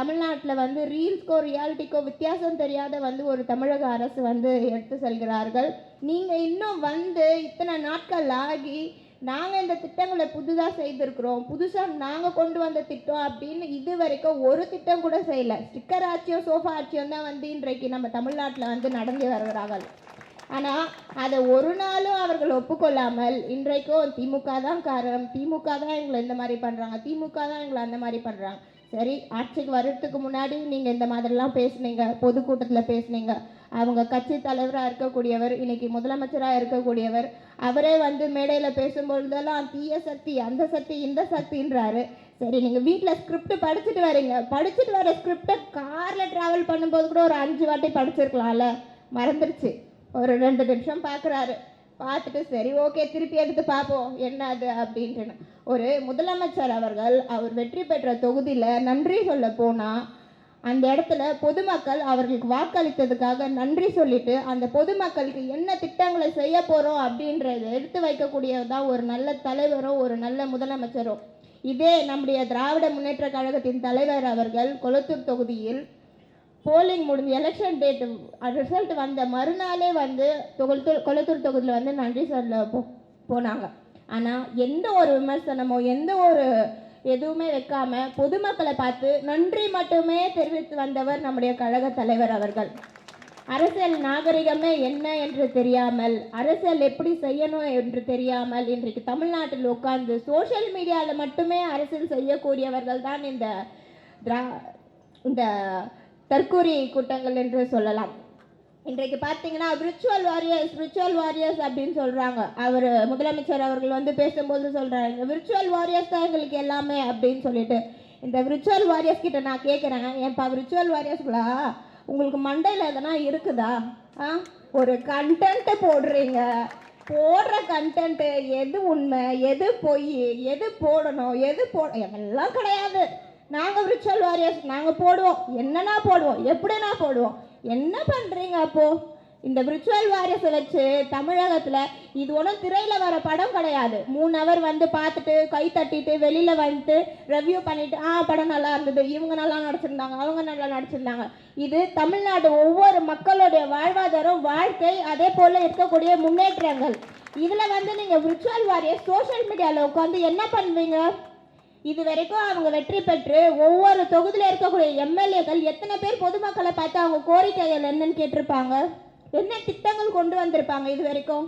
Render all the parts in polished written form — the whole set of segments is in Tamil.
தமிழ்நாட்டில் வந்து ரீல்ஸ்க்கோ ரியாலிட்டிக்கோ வித்தியாசம் தெரியாத வந்து ஒரு தமிழக அரசு வந்து எடுத்து செல்கிறார்கள். நீங்கள் இன்னும் வந்து இத்தனை நாட்கள் ஆகி நாங்கள் இந்த திட்டங்களை புதுதாக செய்திருக்கிறோம், புதுசாக நாங்கள் கொண்டு வந்த திட்டம் அப்படின்னு இது வரைக்கும் ஒரு திட்டம் கூட செய்யலை. ஸ்டிக்கர் ஆட்சியம் சோஃபா ஆட்சியம் தான் வந்து இன்றைக்கு நம்ம தமிழ்நாட்டில் வந்து நடந்து வருகிறார்கள். ஆனால் அதை ஒரு நாளும் அவர்கள் ஒப்புக்கொள்ளாமல் இன்றைக்கும் திமுக தான் காரணம், திமுக தான் எங்களை இந்த மாதிரி பண்ணுறாங்க, திமுக தான் எங்களை அந்த மாதிரி பண்ணுறாங்க. சரி, ஆட்சிக்கு வர்றதுக்கு முன்னாடி நீங்கள் இந்த மாதிரிலாம் பேசுனீங்க, பொதுக்கூட்டத்தில் பேசுனீங்க. அவங்க கட்சி தலைவராக இருக்கக்கூடியவர், இன்னைக்கு முதலமைச்சராக இருக்கக்கூடியவர், அவரே வந்து மேடையில் பேசும்பொழுதெல்லாம் தீய சக்தி, அந்த சக்தி, இந்த சக்தின்றாரு. சரி, நீங்கள் வீட்டில் ஸ்கிரிப்ட் படிச்சுட்டு வரீங்க, படிச்சுட்டு வர ஸ்கிரிப்டை காரில் ட்ராவல் பண்ணும்போது கூட ஒரு 5 வாட்டி படிச்சிருக்கலாம்ல, மறந்துடுச்சு. ஒரு 2 நிமிஷம் பார்க்குறாரு, பார்த்துட்டு சரி ஓகே திருப்பி எடுத்து பார்ப்போம் என்ன அது அப்படின்ட்டு. ஒரு முதலமைச்சர் அவர்கள் அவர் வெற்றி பெற்ற தொகுதியில் நன்றி சொல்ல போனால் அந்த இடத்துல பொதுமக்கள் அவர்களுக்கு வாக்களித்ததுக்காக நன்றி சொல்லிட்டு அந்த பொதுமக்களுக்கு என்ன திட்டங்களை செய்ய போகிறோம் அப்படின்றத எடுத்து வைக்கக்கூடியதான் ஒரு நல்ல தலைவரோ ஒரு நல்ல முதலமைச்சரோ. இதே நம்முடைய திராவிட முன்னேற்ற கழகத்தின் தலைவர் அவர்கள் கொளத்தூர் தொகுதியில் போலிங் முடிஞ்சு எலெக்ஷன் டேட்டு ரிசல்ட் வந்த மறுநாளே வந்து கொளத்தூர் தொகுதியில் வந்து நன்றி சொல்ல போனாங்க. ஆனால் எந்த ஒரு விமர்சனமோ எந்த ஒரு எதுவுமே வைக்காம பொதுமக்களை பார்த்து நன்றி மட்டுமே தெரிவித்து வந்தவர் நம்முடைய கழக தலைவர் அவர்கள். அரசியல் நாகரிகமே என்ன என்று தெரியாமல், அரசியல் எப்படி செய்யணும் என்று தெரியாமல் இன்றைக்கு தமிழ்நாட்டில் உட்கார்ந்து சோஷியல் மீடியாவில் மட்டுமே அரசியல் செய்யக்கூடியவர்கள் தான் இந்த தற்கூரி கூட்டங்கள் என்று சொல்லலாம். இன்றைக்கு பார்த்தீங்கன்னா விர்ச்சுவல் வாரியர்ஸ் அப்படின்னு சொல்கிறாங்க. அவர் முதலமைச்சர் அவர்கள் வந்து பேசும்போது சொல்கிறாங்க விர்ச்சுவல் வாரியர்ஸ் தான் எங்களுக்கு எல்லாமே அப்படின்னு சொல்லிட்டு. இந்த விர்ச்சுவல் வாரியர்ஸ் கிட்ட நான் கேட்குறேன், ஏன்ப்பா விர்ச்சுவல் வாரியர்ஸ்களா உங்களுக்கு மண்டையில் எதனா இருக்குதா? ஒரு கண்டென்ட்டு போடுறீங்க, போடுற கண்டென்ட்டு எது உண்மை எது பொய், எது போடணும் எது எல்லாம் கிடையாது. நாங்கள் விர்ச்சுவல் வாரியர்ஸ், நாங்கள் போடுவோம், என்னன்னா போடுவோம், எப்படின்னா போடுவோம். என்ன பண்ணுறீங்க அப்போது? இந்த விர்ச்சுவல் வாரியர்ஸை வச்சு தமிழகத்தில் இது ஒன்றும் திரையில் வர படம் கிடையாது. 3 ஹவர் வந்து பார்த்துட்டு கை தட்டிட்டு வெளியில் வந்துட்டு ரெவ்யூ பண்ணிவிட்டு படம் நல்லா இருந்தது, இவங்க நல்லா நடிச்சிருந்தாங்க, அவங்க நல்லா நடிச்சிருந்தாங்க. இது தமிழ்நாடு ஒவ்வொரு மக்களுடைய வாழ்வாதாரம், வாழ்க்கை, அதே போல் இருக்கக்கூடிய முன்னேற்றங்கள். இதில் வந்து நீங்கள் விர்ச்சுவல் வாரியர்ஸ் சோஷியல் மீடியாவில் உட்காந்து என்ன பண்ணுவீங்க? இது வரைக்கும் அவங்க வெற்றி பெற்று ஒவ்வொரு தொகுதியில் இருக்கக்கூடிய எம்எல்ஏக்கள் எத்தனை பேர் பொதுமக்களை பார்த்து அவங்க கோரிக்கைகள் என்னன்னு கேட்டிருப்பாங்க, என்ன திட்டங்கள் கொண்டு வந்திருப்பாங்க? இது வரைக்கும்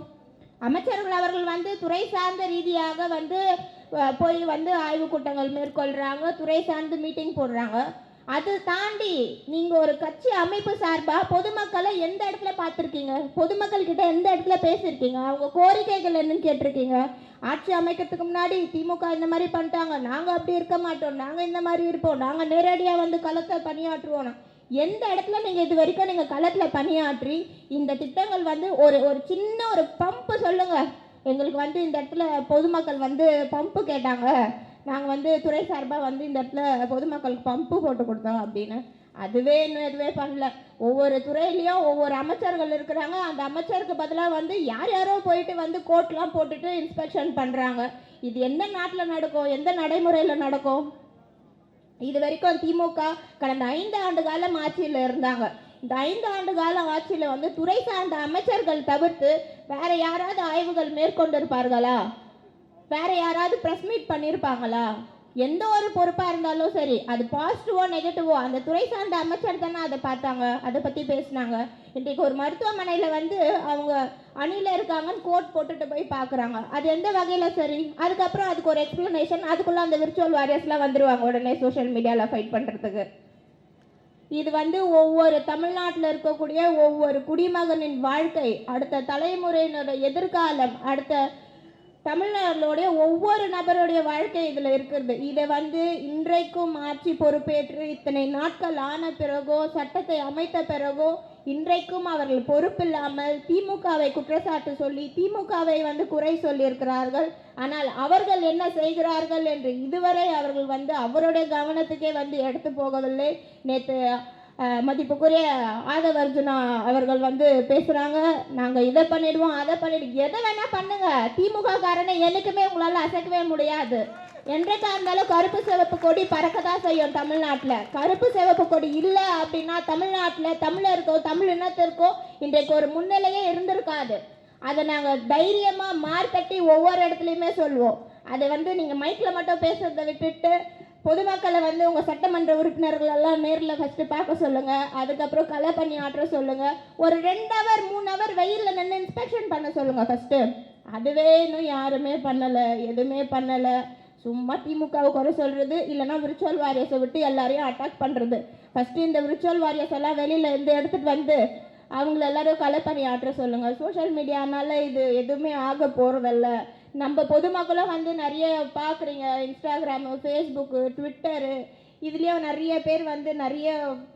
அமைச்சர்கள் அவர்கள் வந்து துறை சார்ந்த ரீதியாக வந்து போய் வந்து ஆய்வு கூட்டங்கள் மேற்கொள்கிறாங்க, துறை சார்ந்து மீட்டிங் போடுறாங்க. அது தாண்டி நீங்கள் ஒரு கட்சி அமைப்பு சார்பாக பொதுமக்களை எந்த இடத்துல பார்த்துருக்கீங்க? பொதுமக்கள்கிட்ட எந்த இடத்துல பேசியிருக்கீங்க? அவங்க கோரிக்கைகள் என்னன்னு கேட்டிருக்கீங்க? ஆட்சி அமைக்கிறதுக்கு முன்னாடி திமுக இந்த மாதிரி பண்ணிட்டாங்க, நாங்கள் அப்படி இருக்க மாட்டோம், நாங்கள் இந்த மாதிரி இருப்போம், நாங்கள் நேரடியாக வந்து களத்தில் பணியாற்றுவோம். எந்த இடத்துல நீங்கள் இது வரைக்கும் நீங்கள் களத்தில் பணியாற்றி இந்த திட்டங்கள் வந்து ஒரு சின்ன ஒரு பம்பு சொல்லுங்கள், எங்களுக்கு வந்து இந்த இடத்துல பொதுமக்கள் வந்து பம்பு கேட்டாங்க, நாங்கள் வந்து துறை சார்பாக வந்து இந்த இடத்துல பொதுமக்களுக்கு பம்பு போட்டு கொடுத்தோம் அப்படின்னு. அதுவே இன்னும் எதுவே பண்ணல. ஒவ்வொரு துறையிலையும் ஒவ்வொரு அமைச்சர்கள் இருக்கிறாங்க, அந்த அமைச்சருக்கு பதிலாக வந்து யாரோ போயிட்டு வந்து கோட்லாம் போட்டுட்டு இன்ஸ்பெக்ஷன் பண்ணுறாங்க. இது எந்த நாட்டில் நடக்கும், எந்த நடைமுறையில் நடக்கும்? இது வரைக்கும் திமுக கடந்த 5 ஆண்டு காலம் ஆட்சியில் இருந்தாங்க. இந்த 5 ஆண்டு கால ஆட்சியில் வந்து துறை சார்ந்த அமைச்சர்கள் தவிர்த்து வேற யாராவது ஆய்வுகள் மேற்கொண்டிருப்பார்களா? வேற யாராவது ப்ரெஸ் மீட் பண்ணியிருப்பாங்களா? எந்த ஒரு பொறுப்பாக இருந்தாலும் சரி, அது பாசிட்டிவோ நெகட்டிவோ அந்த துறை சார்ந்த அமைச்சர் தானே அதை பார்த்தாங்க, அதை பற்றி பேசினாங்க. இன்றைக்கு ஒரு மருத்துவமனையில் வந்து அவங்க அணியில் இருக்காங்கன்னு கோட் போட்டுட்டு போய் பார்க்குறாங்க, அது எந்த வகையில் சரி? அதுக்கப்புறம் அதுக்கு ஒரு எக்ஸ்ப்ளனேஷன், அதுக்குள்ளே அந்த விர்ச்சுவல் வாரியர்ஸ்லாம் வந்துடுவாங்க உடனே சோஷியல் மீடியாவில் ஃபைட் பண்ணுறதுக்கு. இது வந்து ஒவ்வொரு தமிழ்நாட்டில் இருக்கக்கூடிய ஒவ்வொரு குடிமகனின் வாழ்க்கை, அடுத்த தலைமுறையினோட எதிர்காலம், அடுத்த தமிழ்நாடுடைய ஒவ்வொரு நபருடைய வாழ்க்கை இதில் இருக்கிறது. இதை வந்து இன்றைக்கும் ஆட்சி பொறுப்பேற்று இத்தனை நாட்கள் ஆன பிறகோ, சட்டத்தை அமைத்த பிறகோ இன்றைக்கும் அவர்கள் பொறுப்பில்லாமல் திமுகவை குற்றச்சாட்டு சொல்லி திமுகவை வந்து குறை சொல்லியிருக்கிறார்கள். ஆனால் அவர்கள் என்ன செய்கிறார்கள் என்று இதுவரை அவர்கள் வந்து அவருடைய கவனத்துக்கே வந்து எடுத்து போகவில்லை. நேற்று மதிப்புக்குரிய ஆதவ அர்ஜுனா அவர்கள் வந்து பேசுகிறாங்க, நாங்கள் இதை பண்ணிடுவோம் அதை பண்ணிடுவோம், எதை வேணால் பண்ணுங்க, திமுக காரனை என்றைக்குமே உங்களால் அசைக்கவே முடியாது. என்றைக்கா இருந்தாலும் கருப்பு சிவப்பு கொடி பறக்க தான் செய்யும் தமிழ்நாட்டில். கருப்பு சிவப்பு கொடி இல்லை அப்படின்னா தமிழ்நாட்டில் தமிழருக்கோ தமிழ் இனத்திற்கோ இன்றைக்கு ஒரு முன்னிலையே இருந்திருக்காது. அதை நாங்கள் தைரியமாக மார்த்தட்டி ஒவ்வொரு இடத்துலையுமே சொல்லுவோம். அதை வந்து நீங்கள் மைக்கில் மட்டும் பேசுறதை விட்டுட்டு பொதுமக்களை வந்து உங்கள் சட்டமன்ற உறுப்பினர்களெல்லாம் நேரில் ஃபஸ்ட்டு பார்க்க சொல்லுங்கள். அதுக்கப்புறம் களை பண்ணி ஆற்ற சொல்லுங்கள். ஒரு 2 ஹவர் 3 ஹவர் வெயிலில் நின்று இன்ஸ்பெக்ஷன் பண்ண சொல்லுங்கள் ஃபஸ்ட்டு. அதுவே இன்னும் யாருமே பண்ணலை, எதுவுமே பண்ணலை. சும்மா திமுகவை குறை சொல்கிறது, இல்லைனா விர்ச்சுவல் வாரியர்ஸை விட்டு எல்லாரையும் அட்டாக் பண்ணுறது. ஃபஸ்ட்டு இந்த விர்ச்சுவல் வாரியர்ஸ் எல்லாம் வெளியில் இருந்து எடுத்துகிட்டு வந்து அவங்கள எல்லாரும் களை பண்ணி ஆற்ற சொல்லுங்கள். சோஷியல் மீடியானால இது எதுவுமே ஆக போகிறதில்ல. நம்ம பொதுமக்களும் வந்து நிறைய பார்க்குறீங்க, இன்ஸ்டாகிராமு, ஃபேஸ்புக்கு, ட்விட்டரு, இதுலேயும் நிறைய பேர் வந்து நிறைய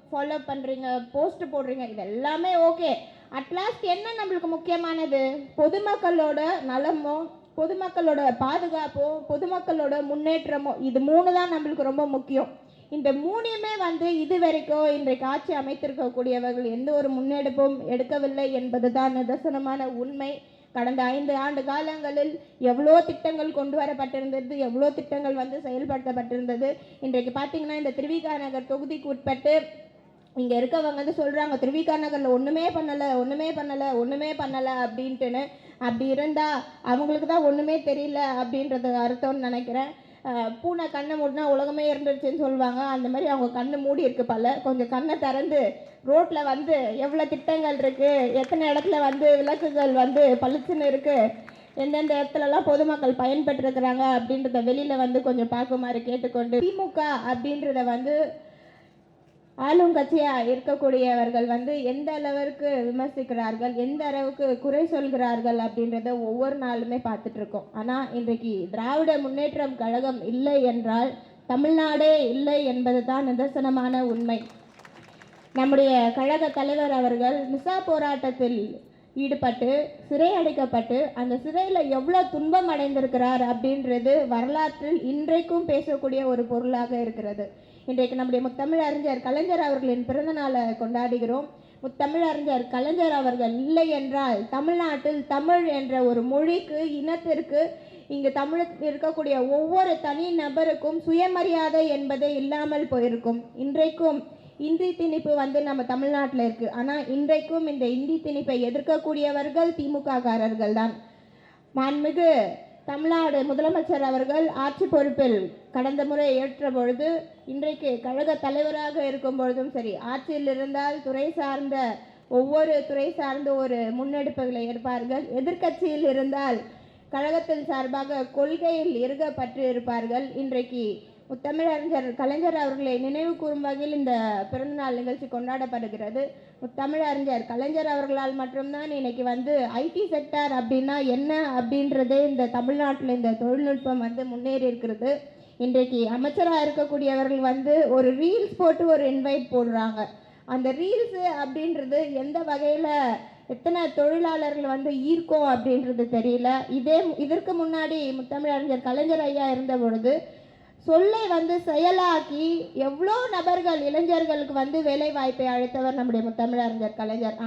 ஃபாலோ பண்ணுறீங்க, போஸ்ட் போடுறீங்க. இது எல்லாமே ஓகே. அட்லாஸ்ட் என்ன நம்மளுக்கு முக்கியமானது? பொதுமக்களோட நலமோ, பொதுமக்களோட பாதுகாப்போ, பொதுமக்களோட முன்னேற்றமோ, இது 3 தான் நம்மளுக்கு ரொம்ப முக்கியம். இந்த 3யுமே வந்து இது வரைக்கும் இன்றைக்கு ஆட்சி அமைத்திருக்கக்கூடியவர்கள் எந்த ஒரு முன்னெடுப்பும் எடுக்கவில்லை என்பது தான் நிதர்சனமான உண்மை. கடந்த 5 ஆண்டு காலங்களில் எவ்வளோ திட்டங்கள் கொண்டு வரப்பட்டிருந்தது, எவ்வளோ திட்டங்கள் வந்து செயல்படுத்தப்பட்டிருந்தது. இன்றைக்கு பார்த்தீங்கன்னா இந்த திருவிக நகர் தொகுதிக்கு உட்பட்டு இங்கே இருக்கவங்க வந்து சொல்கிறாங்க, திருவிக நகரில் ஒன்றுமே பண்ணலை அப்படின்ட்டுன்னு. அப்படி இருந்தால் அவங்களுக்கு தான் ஒன்றுமே தெரியல அப்படின்றது அர்த்தம்னு நினைக்கிறேன். பூனை கண்ணை மூடினா உலகமே இருந்துருச்சுன்னு சொல்லுவாங்க. அந்த மாதிரி அவங்க கண்ணு மூடி இருக்கு பல. கொஞ்சம் கண்ணை திறந்து ரோட்டில் வந்து எவ்வளோ திட்டங்கள் இருக்குது, எத்தனை இடத்துல வந்து விளக்குகள் வந்து பளிச்சுன்னு இருக்குது, எந்தெந்த இடத்துலலாம் பொதுமக்கள் பயன்பெற்றிருக்கிறாங்க அப்படின்றத வெளியில் வந்து கொஞ்சம் பார்க்குமாறு கேட்டுக்கொண்டு, திமுக அப்படின்றத வந்து ஆளுங்கட்சியாக இருக்கக்கூடியவர்கள் வந்து எந்த அளவிற்கு விமர்சிக்கிறார்கள், எந்த அளவுக்கு குறை சொல்கிறார்கள் அப்படின்றத ஒவ்வொரு நாளுமே பார்த்துட்ருக்கோம். ஆனால் இன்றைக்கு திராவிட முன்னேற்றம் கழகம் இல்லை என்றால் தமிழ்நாடே இல்லை என்பது தான் நிதர்சனமான உண்மை. நம்முடைய கழக தலைவர் அவர்கள் மிசா போராட்டத்தில் ஈடுபட்டு சிறை அடைக்கப்பட்டு அந்த சிறையில் எவ்வளோ துன்பம் அடைந்திருக்கிறார் அப்படின்றது வரலாற்றில் இன்றைக்கும் பேசக்கூடிய ஒரு பொருளாக இருக்கிறது. இன்றைக்கு நம்முடைய முத்தமிழறிஞர் கலைஞர் அவர்களின் பிறந்த நாளை கொண்டாடுகிறோம். முத்தமிழறிஞர் கலைஞர் அவர்கள் இல்லை என்றால் தமிழ்நாட்டில் தமிழ் என்ற ஒரு மொழிக்கு, இனத்திற்கு, இங்கு தமிழ் இருக்கக்கூடிய ஒவ்வொரு தனி நபருக்கும் சுயமரியாதை என்பதே இல்லாமல் போயிருக்கும். இன்றைக்கும் இந்தி திணிப்பு வந்து நம்ம தமிழ்நாட்டில் இருக்குது. ஆனால் இன்றைக்கும் இந்த இந்தி திணிப்பை எதிர்க்கக்கூடியவர்கள் திமுக காரர்கள் தான். மாண்புமிகு தமிழ்நாடு முதலமைச்சர் அவர்கள் ஆட்சி பொறுப்பில் கடந்த முறை ஏற்ற பொழுது, இன்றைக்கு கழக தலைவராக இருக்கும் பொழுதும் சரி, ஆட்சியில் இருந்தால் ஒவ்வொரு துறை சார்ந்த ஒரு முன்னெடுப்புகளை எடுப்பார்கள். எதிர்க்கட்சியில் இருந்தால் கழகத்தில் சார்பாக கொள்கையில் இறுகப்பட்டு இருப்பார்கள். இன்றைக்கு முத்தமிழறிஞர் கலைஞர் அவர்களை நினைவு கூறும் வகையில் இந்த பிறந்தநாள் நிகழ்ச்சி கொண்டாடப்படுகிறது. முத்தமிழறிஞர் கலைஞர் அவர்களால் மட்டும்தான் இன்னைக்கு வந்து ஐடி செக்டார் அப்படின்னா என்ன அப்படின்றதே இந்த தமிழ்நாட்டில் இந்த தொழில்நுட்பம் வந்து முன்னேறி இருக்கிறது. இன்றைக்கு அமைச்சராக இருக்கக்கூடியவர்கள் வந்து ஒரு ரீல்ஸ் போட்டு ஒரு இன்வைட் போடுறாங்க. அந்த ரீல்ஸு அப்படின்றது எந்த வகையில் எத்தனை தொழிலாளர்கள் வந்து ஈர்க்கும் அப்படின்றது தெரியல. இதற்கு முன்னாடி முத்தமிழறிஞர் கலைஞர் ஐயா இருந்த பொழுது சொல்லை வந்து செயலாக்கி எவ்வளோ நபர்கள், இளைஞர்களுக்கு வந்து வேலை வாய்ப்பை அளித்தவர் நம்முடைய முத்தமிழறிஞர் கலைஞர்.